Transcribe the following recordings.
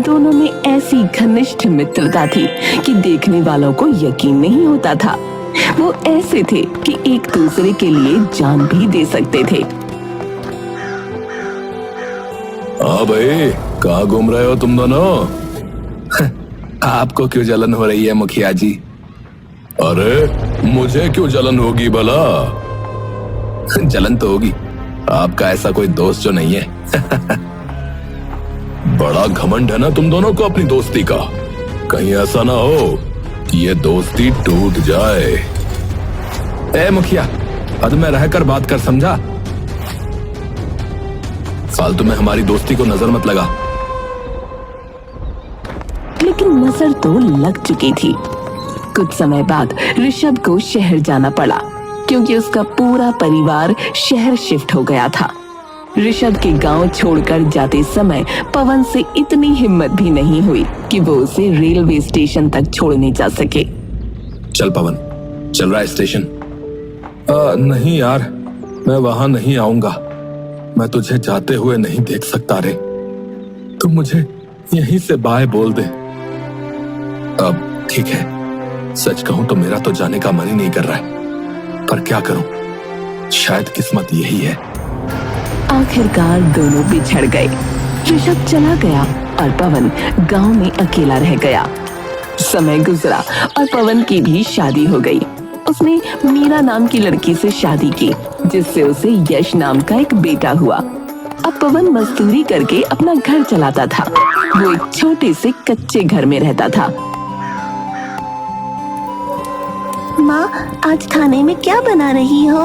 दोनों में ऐसी घनिष्ठ मित्रता थी कि देखने वालों को यकीन नहीं होता था। वो ऐसे थे कि एक दूसरे के लिए जान भी दे सकते थे। हाँ भाई, कहाँ घूम रहे हो तुम दोनों? आपको क्यों जलन हो रही है मुखिया जी? अरे मुझे क्यों जलन होगी भला? जलन तो होगी, आपका ऐसा कोई दोस्त जो नहीं है। बड़ा घमंड है ना तुम दोनों को अपनी दोस्ती का। कहीं ऐसा ना हो कि ये दोस्ती टूट जाए। ए मुखिया, अब मैं रहकर बात कर, समझा? फालतू में हमारी दोस्ती को नजर मत लगा। लेकिन नजर तो लग चुकी थी। कुछ समय बाद ऋषभ को शहर जाना पड़ा क्योंकि उसका पूरा परिवार शहर शिफ्ट हो गया था। ऋषभ के गांव छोड़कर जाते समय पवन से इतनी हिम्मत भी नहीं हुई कि वो उसे रेलवे स्टेशन तक छोड़ने जा सके। चल पवन, चल रहा है स्टेशन? नहीं यार, मैं वहां नहीं आऊंगा। मैं तुझे जाते हुए नहीं देख सकता रे। तुम मुझे यहीं से बाय बोल दे। अब ठीक है, सच कहूं तो मेरा तो जाने का मन ही नहीं कर रहा है, पर क्या करूं, शायद किस्मत यही है। आखिरकार दोनों बिछड़ गए। ऋषभ चला गया और पवन गांव में अकेला रह गया। समय गुजरा और पवन की भी शादी हो गई। उसने मीरा नाम की लड़की से शादी की, जिससे उसे यश नाम का एक बेटा हुआ। अब पवन मजदूरी करके अपना घर चलाता था। वो एक छोटे से कच्चे घर में रहता था। माँ, आज खाने में क्या बना रही हो?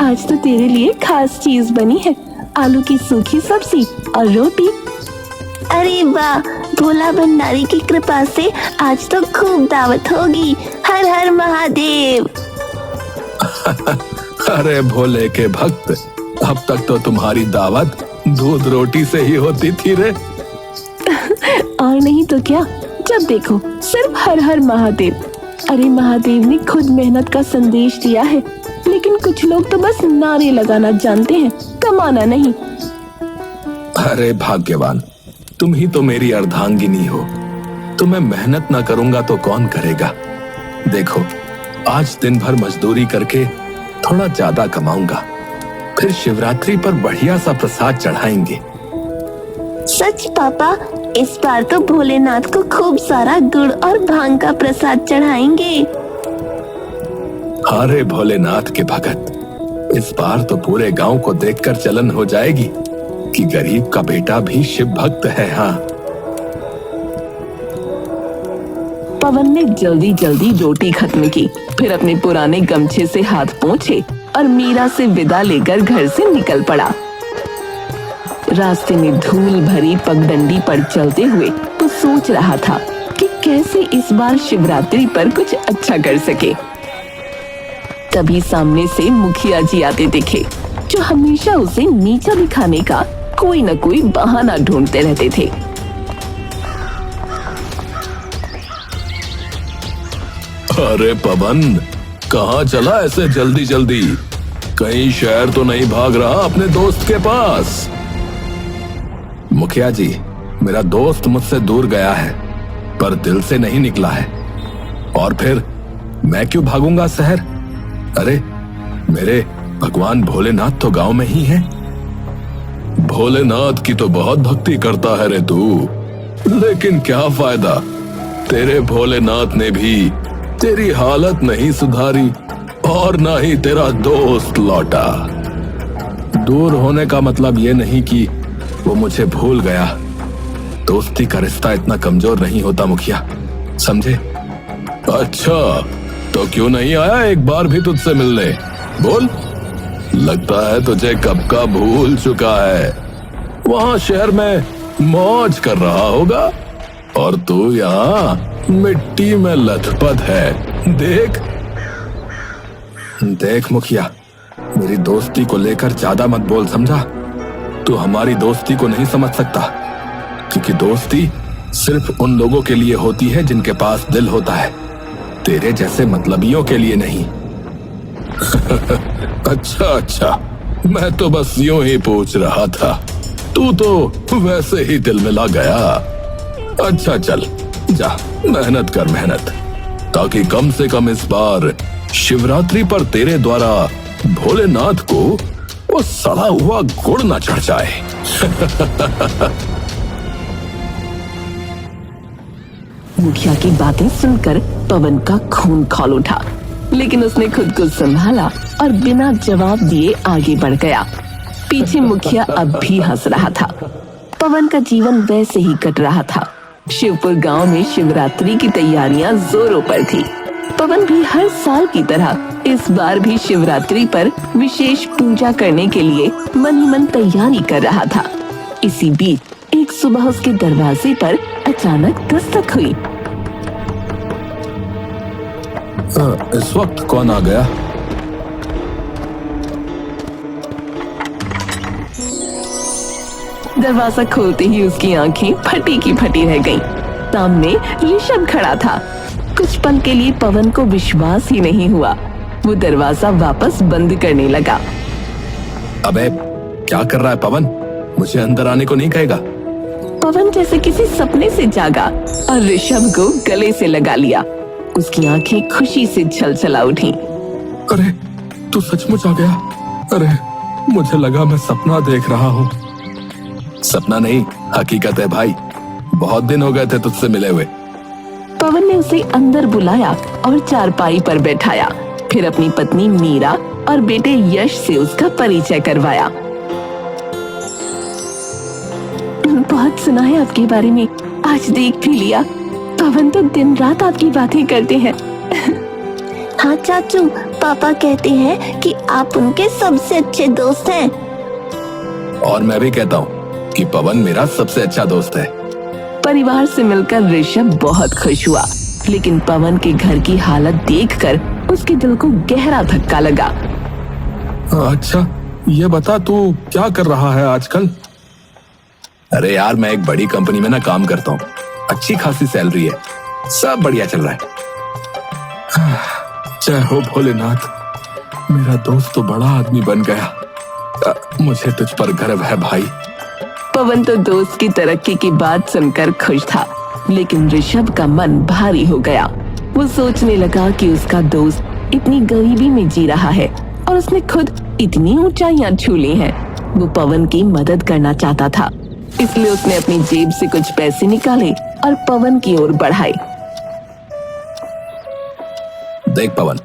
आज तो तेरे लिए खास चीज बनी है, आलू की सूखी सब्जी और रोटी। अरे वाह, भोला भंडारी की कृपा से आज तो खूब दावत होगी। हर हर महादेव। अरे भोले के भक्त, अब तक तो तुम्हारी दावत दूध रोटी से ही होती थी रे। और नहीं तो क्या, जब देखो सिर्फ हर हर महादेव। अरे महादेव ने खुद मेहनत का संदेश दिया है, लेकिन कुछ लोग तो बस नारे लगाना जानते हैं, कमाना नहीं। अरे भाग्यवान, तुम ही तो मेरी अर्धांगिनी हो। तो मैं मेहनत ना करूंगा तो कौन करेगा? देखो, आज दिन भर मजदूरी करके थोड़ा ज्यादा कमाऊंगा, फिर शिवरात्रि पर बढ़िया सा प्रसाद चढ़ाएंगे। सच पापा, इस बार तो भोलेनाथ को खूब सारा गुड़ और भांग का प्रसाद चढ़ाएंगे। अरे भोलेनाथ के भगत, इस बार तो पूरे गांव को देखकर जलन हो जाएगी कि गरीब का बेटा भी शिव भक्त है। हाँ। पवन ने जल्दी जल्दी रोटी खत्म की, फिर अपने पुराने गमछे से हाथ पोंछे और मीरा से विदा लेकर घर से निकल पड़ा। रास्ते में धूल भरी पगडंडी पर चलते हुए वो सोच रहा था कि कैसे इस बार शिवरात्रि पर कुछ अच्छा कर सके। तभी सामने से मुखिया जी आते दिखे, जो हमेशा उसे नीचा दिखाने का कोई न कोई बहाना ढूंढते रहते थे। अरे पवन, कहाँ चला ऐसे जल्दी जल्दी? कहीं शहर तो नहीं भाग रहा अपने दोस्त के पास? मुखिया जी, मेरा दोस्त मुझसे दूर गया है, पर दिल से नहीं निकला है। और फिर मैं क्यों भागूंगा शहर? अरे मेरे भगवान भोलेनाथ तो गांव में ही हैं। भोलेनाथ की तो बहुत भक्ति करता है रे तू, लेकिन क्या फायदा, तेरे भोलेनाथ ने भी तेरी हालत नहीं सुधारी और ना ही तेरा दोस्त लौटा। दूर होने का मतलब ये नहीं कि वो मुझे भूल गया। दोस्ती का रिश्ता इतना कमजोर नहीं होता मुखिया, समझे? अच्छा, तो क्यों नहीं आया एक बार भी तुझसे मिलने? बोल। लगता है तुझे कब का भूल चुका है। वहां शहर में मौज कर रहा होगा और तू यहाँ मिट्टी में लथपथ है। देख देख मुखिया, मेरी दोस्ती को लेकर ज्यादा मत बोल, समझा? तू हमारी दोस्ती को नहीं समझ सकता, क्योंकि दोस्ती सिर्फ उन लोगों के लिए होती है जिनके पास दिल होता है, तेरे जैसे मतलबियों के लिए नहीं। अच्छा, मैं तो बस यूं ही पूछ रहा था। तू तो वैसे ही दिल में लग गया। अच्छा चल जा, मेहनत कर मेहनत, ताकि कम से कम इस बार शिवरात्रि पर तेरे द्वारा भोलेनाथ को वो सड़ा हुआ गुड़ ना चढ़ जाए। मुखिया की बातें सुनकर पवन का खून खौल उठा, लेकिन उसने खुद को संभाला और बिना जवाब दिए आगे बढ़ गया। पीछे मुखिया अब भी हंस रहा था। पवन का जीवन वैसे ही कट रहा था। शिवपुर गांव में शिवरात्रि की तैयारियां जोरों पर थी। पवन भी हर साल की तरह इस बार भी शिवरात्रि पर विशेष पूजा करने के लिए मन ही मन तैयारी कर रहा था। इसी बीच एक सुबह उसके दरवाजे पर अचानक दस्तक हुई। इस वक्त कौन आ गया? दरवाजा खोलते ही उसकी आंखें फटी की फटी रह गईं। सामने ऋषभ खड़ा था। कुछ पल के लिए पवन को विश्वास ही नहीं हुआ। वो दरवाजा वापस बंद करने लगा। अबे क्या कर रहा है पवन? मुझे अंदर आने को नहीं कहेगा? पवन जैसे किसी सपने से जागा और ऋषभ को गले से लगा लिया। उसकी आंखें खुशी से छलछला उठी। अरे तू सचमुच आ गया? अरे मुझे लगा मैं सपना देख रहा हूँ। सपना नहीं, हकीकत है भाई। बहुत दिन हो गए थे तुझसे मिले हुए। पवन ने उसे अंदर बुलाया और चारपाई पर बैठाया। फिर अपनी पत्नी मीरा और बेटे यश से उसका परिचय करवाया। बहुत सुना है आपके बारे में, आज देख भी लिया। पवन तो दिन रात आपकी बातें करते हैं। हाँ चाचू, पापा कहते हैं कि आप उनके सबसे अच्छे दोस्त हैं। और मैं भी कहता हूँ कि पवन मेरा सबसे अच्छा दोस्त है। परिवार से मिलकर ऋषभ बहुत खुश हुआ, लेकिन पवन के घर की हालत देखकर उसके दिल को गहरा धक्का लगा। अच्छा ये बता, तू क्या कर रहा है आजकल? अरे यार, मैं एक बड़ी कंपनी में ना काम करता हूँ। अच्छी खासी सैलरी है, सब बढ़िया चल रहा है। जय हो भोलेनाथ, मेरा दोस्त तो बड़ा आदमी बन गया। मुझे तुझ पर गर्व है भाई। पवन तो दोस्त की तरक्की की बात सुनकर खुश था, लेकिन ऋषभ का मन भारी हो गया। वो सोचने लगा कि उसका दोस्त इतनी गरीबी में जी रहा है और उसने खुद इतनी ऊंचाइयां छू ली हैं। वो पवन की मदद करना चाहता था, इसलिए उसने अपनी जेब से कुछ पैसे निकाले और पवन की ओर बढ़ाए। देख पवन,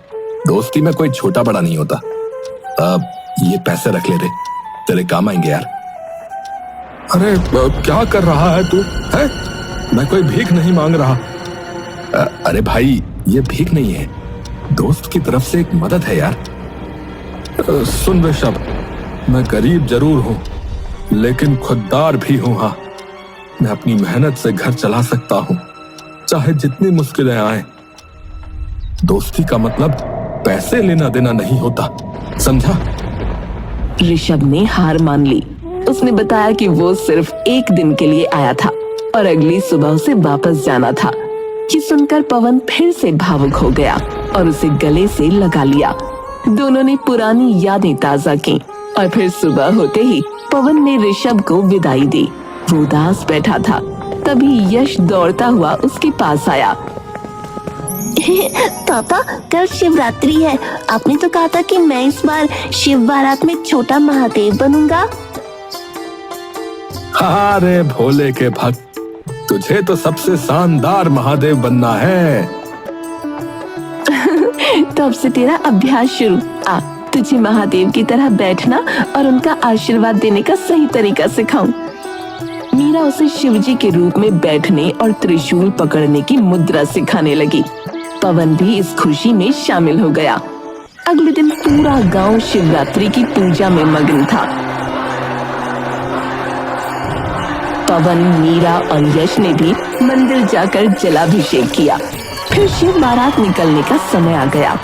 दोस्ती में कोई छोटा बड़ा नहीं होता। अब ये पैसे रख ले रे, तेरे काम आएंगे यार। अरे क्या कर रहा है तू? है? मैं कोई भीख नहीं मांग रहा। अरे भाई, ये भीख नहीं है, दोस्त की तरफ से एक मदद है यार। सुन ऋषभ, मैं गरीब जरूर हूँ, लेकिन खुददार भी हूँ। हाँ, मैं अपनी मेहनत से घर चला सकता हूँ, चाहे जितनी मुश्किलें आए। दोस्ती का मतलब पैसे लेना देना नहीं होता, समझा? ऋषभ ने हार मान ली। उसने बताया कि वो सिर्फ एक दिन के लिए आया था और अगली सुबह उसे वापस जाना था। ये सुनकर पवन फिर से भावुक हो गया और उसे गले से लगा लिया। दोनों ने पुरानी यादें ताजा की और फिर सुबह होते ही पवन ने ऋषभ को विदाई दी। वो उदास बैठा था, तभी यश दौड़ता हुआ उसके पास आया। पापा, कल शिवरात्रि है। आपने तो कहा था कि मैं इस बार शिव बारात में छोटा महादेव बनूंगा। अरे भोले के भक्त, तुझे तो सबसे शानदार महादेव बनना है। तो अब से तेरा अभ्यास शुरू। आ, तुझे महादेव की तरह बैठना और उनका आशीर्वाद देने का सही तरीका सिखाऊं। मीरा उसे शिवजी के रूप में बैठने और त्रिशूल पकड़ने की मुद्रा सिखाने लगी। पवन भी इस खुशी में शामिल हो गया। अगले दिन पूरा गांव शिवरात्रि की पूजा में मग्न था। पवन, मीरा और यश ने भी मंदिर जाकर जलाभिषेक किया। फिर शिव बारात निकलने का समय आ गया।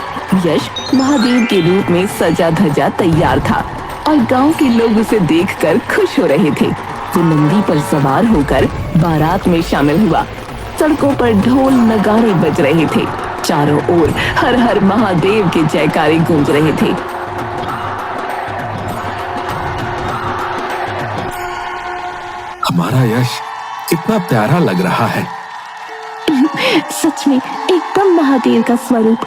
यश महादेव के रूप में सजा धजा तैयार था और गांव के लोग उसे देखकर खुश हो रहे थे। वो नंदी पर सवार होकर बारात में शामिल हुआ। सड़कों पर ढोल नगाड़े बज रहे थे। चारों ओर हर हर महादेव के जयकारे गूंज रहे थे। तुम्हारा यश कितना प्यारा लग रहा है। सच में एकदम महादेव का स्वरूप।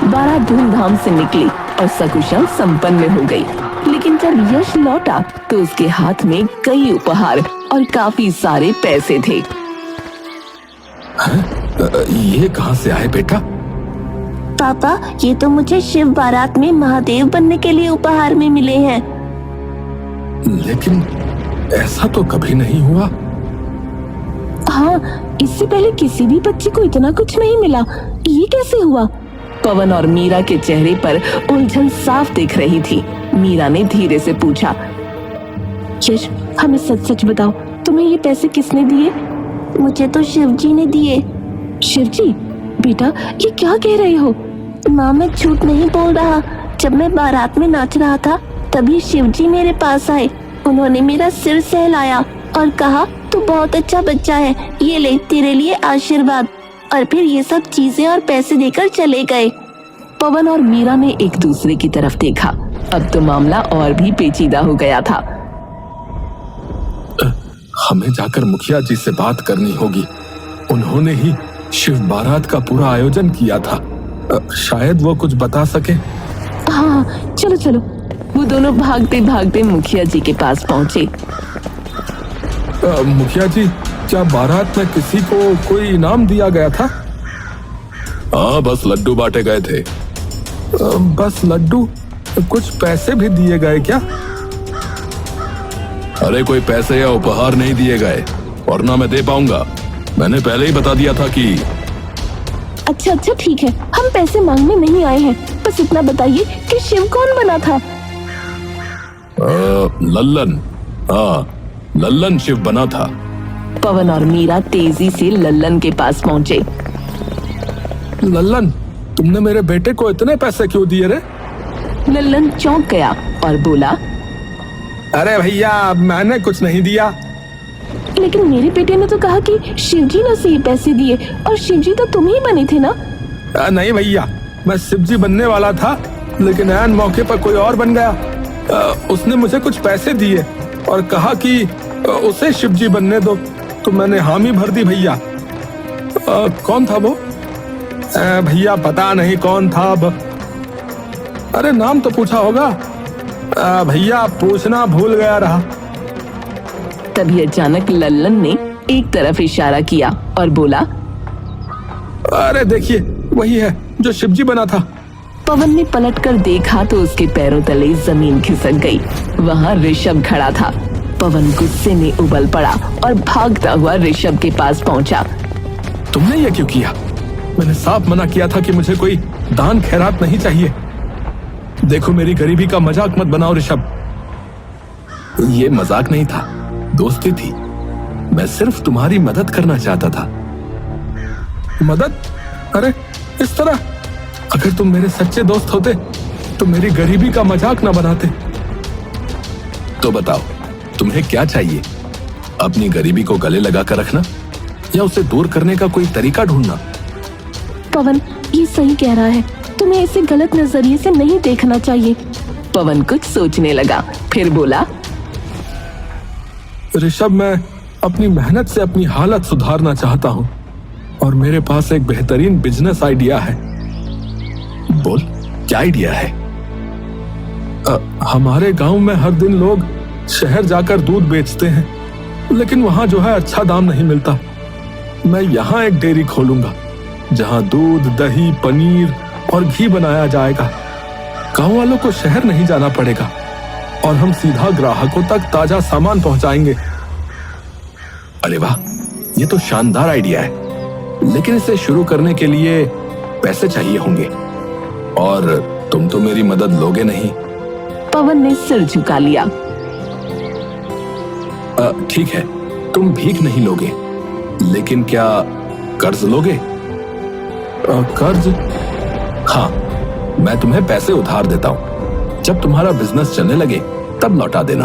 बारात धूमधाम से निकली और सकुशल संपन्न हो गई। लेकिन जब यश लौटा तो उसके हाथ में कई उपहार और काफी सारे पैसे थे। ये कहाँ से आए बेटा? पापा, ये तो मुझे शिव बारात में महादेव बनने के लिए उपहार में मिले हैं। लेकिन ऐसा तो कभी नहीं हुआ। हाँ, इससे पहले किसी भी बच्चे को इतना कुछ नहीं मिला। ये कैसे हुआ? पवन और मीरा के चेहरे पर उलझन साफ दिख रही थी। मीरा ने धीरे से पूछा, यश, हमें सच सच बताओ, तुम्हें ये पैसे किसने दिए? मुझे तो शिव जी ने दिए। शिव जी? बेटा, ये क्या कह रहे हो? माँ, मैं झूठ नहीं बोल रहा। जब मैं बारात में नाच रहा था तभी शिव जी मेरे पास आए। उन्होंने मेरा सिर सहलाया और कहा, तू बहुत अच्छा बच्चा है, ये ले तेरे लिए आशीर्वाद। और फिर ये सब चीजें और पैसे देकर चले गए। पवन और मीरा ने एक दूसरे की तरफ देखा। अब तो मामला और भी पेचीदा हो गया था। हमें जाकर मुखिया जी से बात करनी होगी। उन्होंने ही शिव बारात का पूरा आयोजन किया था। शायद वो कुछ बता सके। हाँ, चलो चलो। वो दोनों भागते भागते मुखिया जी के पास पहुंचे। मुखिया जी, क्या बारात में किसी को कोई इनाम दिया गया था? हाँ, बस लड्डू बांटे गए थे। बस लड्डू? कुछ पैसे भी दिए गए क्या? अरे कोई पैसे या उपहार नहीं दिए गए, और ना मैं दे पाऊंगा। मैंने पहले ही बता दिया था कि। अच्छा अच्छा, ठीक है, हम पैसे मांगने नहीं आए हैं। बस इतना बताइए कि शिव कौन बना था? लल्लन। हाँ, लल्लन शिव बना था। पवन और मीरा तेजी से लल्लन के पास पहुंचे। लल्लन, तुमने मेरे बेटे को इतने पैसे क्यों दिए रे? लल्लन चौंक गया और बोला, अरे भैया, मैंने कुछ नहीं दिया। लेकिन मेरे बेटे ने तो कहा कि शिवजी ने उसे ये पैसे दिए, और शिवजी तो तुम ही बने थे ना? नहीं भैया, मैं शिवजी बनने वाला था, लेकिन ऐन मौके पर कोई और बन गया। उसने मुझे कुछ पैसे दिए और कहा कि उसे शिवजी बनने दो, तो मैंने हामी भर दी भैया। कौन था वो? भैया पता नहीं कौन था अब। अरे नाम तो पूछा होगा। भैया पूछना भूल गया रहा। तभी अचानक लल्लन ने एक तरफ इशारा किया और बोला, अरे देखिए, वही है जो शिवजी बना था। पवन ने पलटकर देखा तो उसके पैरों तले जमीन खिसक गई। वहाँ ऋषभ खड़ा था। पवन गुस्से में उबल पड़ा और भागता हुआ ऋषभ के पास पहुंचा। तुमने ये क्यों किया? मैंने साफ मना किया था कि मुझे कोई दान खैरात नहीं चाहिए। देखो, मेरी गरीबी का मजाक मत बनाओ ऋषभ। ये मजाक नहीं था, दोस्ती थी। मैं सिर्फ तुम्हारी मदद करना चाहता था। मदद? अरे इस तरह? अगर तुम मेरे सच्चे दोस्त होते तो मेरी गरीबी का मजाक ना बनाते। तो बताओ, तुम्हें क्या चाहिए? अपनी गरीबी को गले लगा कर रखना या उसे दूर करने का कोई तरीका ढूंढना? पवन ये सही कह रहा है, तुम्हें इसे गलत नजरिए से नहीं देखना चाहिए। पवन कुछ सोचने लगा, फिर बोला, ऋषभ, मैं अपनी मेहनत से अपनी हालत सुधारना चाहता हूँ और मेरे पास एक बेहतरीन बिजनेस आइडिया है। बोल, क्या आइडिया है? हमारे गांव में हर दिन लोग शहर जाकर दूध बेचते हैं, लेकिन वहां जो है अच्छा दाम नहीं मिलता। मैं यहाँ एक डेयरी खोलूंगा जहां दूध, दही, पनीर और घी बनाया जाएगा। गांव वालों को शहर नहीं जाना पड़ेगा और हम सीधा ग्राहकों तक ताजा सामान पहुंचाएंगे। अरे वाह, ये तो शानदार आइडिया है, लेकिन इसे शुरू करने के लिए पैसे चाहिए होंगे, और तुम तो मेरी मदद लोगे नहीं। पवन ने सिर झुका लिया। ठीक है, तुम भीख नहीं लोगे, लेकिन क्या कर्ज लोगे? कर्ज? हाँ, मैं तुम्हें पैसे उधार देता हूँ। जब तुम्हारा बिजनेस चलने लगे तब लौटा देना।